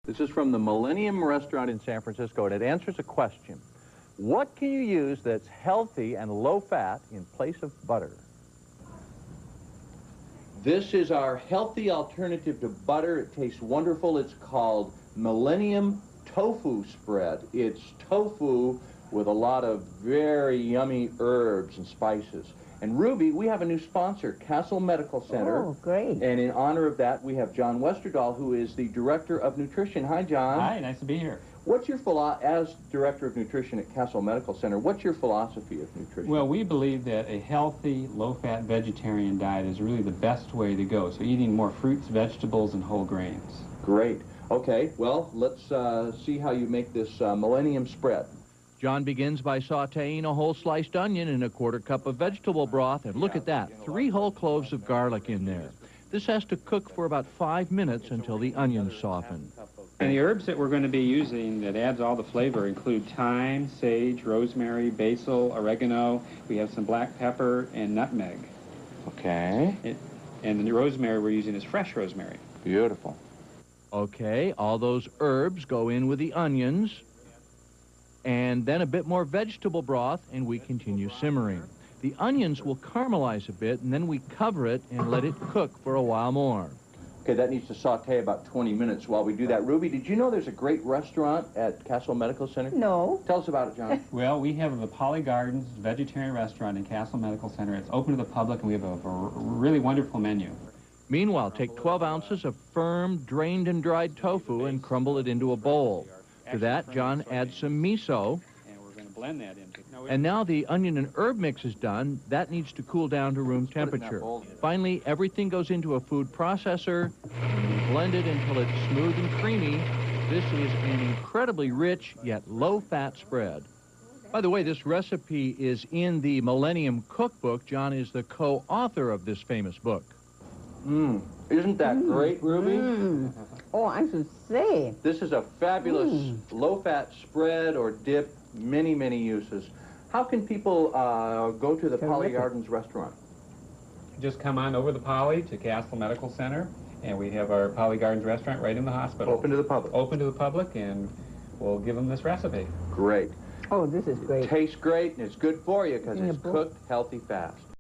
This is from the Millennium Restaurant in San Francisco, and it answers a question. What can you use that's healthy and low-fat in place of butter? This is our healthy alternative to butter. It tastes wonderful. It's called Millennium Tofu Spread. It's tofu with a lot of very yummy herbs and spices. And Ruby, we have a new sponsor, Castle Medical Center. Oh, great. And in honor of that, we have John Westerdahl, who is the Director of Nutrition. Hi, John. Hi, nice to be here. What's your as Director of Nutrition at Castle Medical Center, what's your philosophy of nutrition? Well, we believe that a healthy, low-fat vegetarian diet is really the best way to go. So eating more fruits, vegetables, and whole grains. Great. Okay, well, let's see how you make this Millennium Spread. John begins by sautéing a whole sliced onion in a quarter cup of vegetable broth, and look at that, 3 whole cloves of garlic in there. This has to cook for about 5 minutes until the onions soften. And the herbs that we're going to be using that adds all the flavor include thyme, sage, rosemary, basil, oregano. We have some black pepper and nutmeg. Okay. And the rosemary we're using is fresh rosemary. Beautiful. Okay, all those herbs go in with the onions, and then a bit more vegetable broth, and we continue simmering. The onions will caramelize a bit, and then we cover it and let it cook for a while more. Okay, that needs to saute about 20 minutes while we do that. Ruby, did you know there's a great restaurant at Castle Medical Center? No. Tell us about it, John. Well, we have the Poly Gardens vegetarian restaurant in Castle Medical Center. It's open to the public, and we have a really wonderful menu. Meanwhile, take 12 ounces of firm, drained and dried tofu and crumble it into a bowl. To that, John adds some miso. And we're going to blend that into. And now the onion and herb mix is done. That needs to cool down to room temperature. Finally, everything goes into a food processor, and we blend it until it's smooth and creamy. This is an incredibly rich yet low-fat spread. By the way, this recipe is in the Millennium Cookbook. John is the co-author of this famous book. Isn't that great, Ruby? Oh, I should say. This is a fabulous low-fat spread or dip, many, many uses. How can people go to the Poly Gardens restaurant? Just come on over the Poly to Castle Medical Center, and we have our Poly Gardens restaurant right in the hospital. Open to the public. Open to the public, and we'll give them this recipe. Great. Oh, this is great. Tastes great, and it's good for you because it's cooked healthy fast.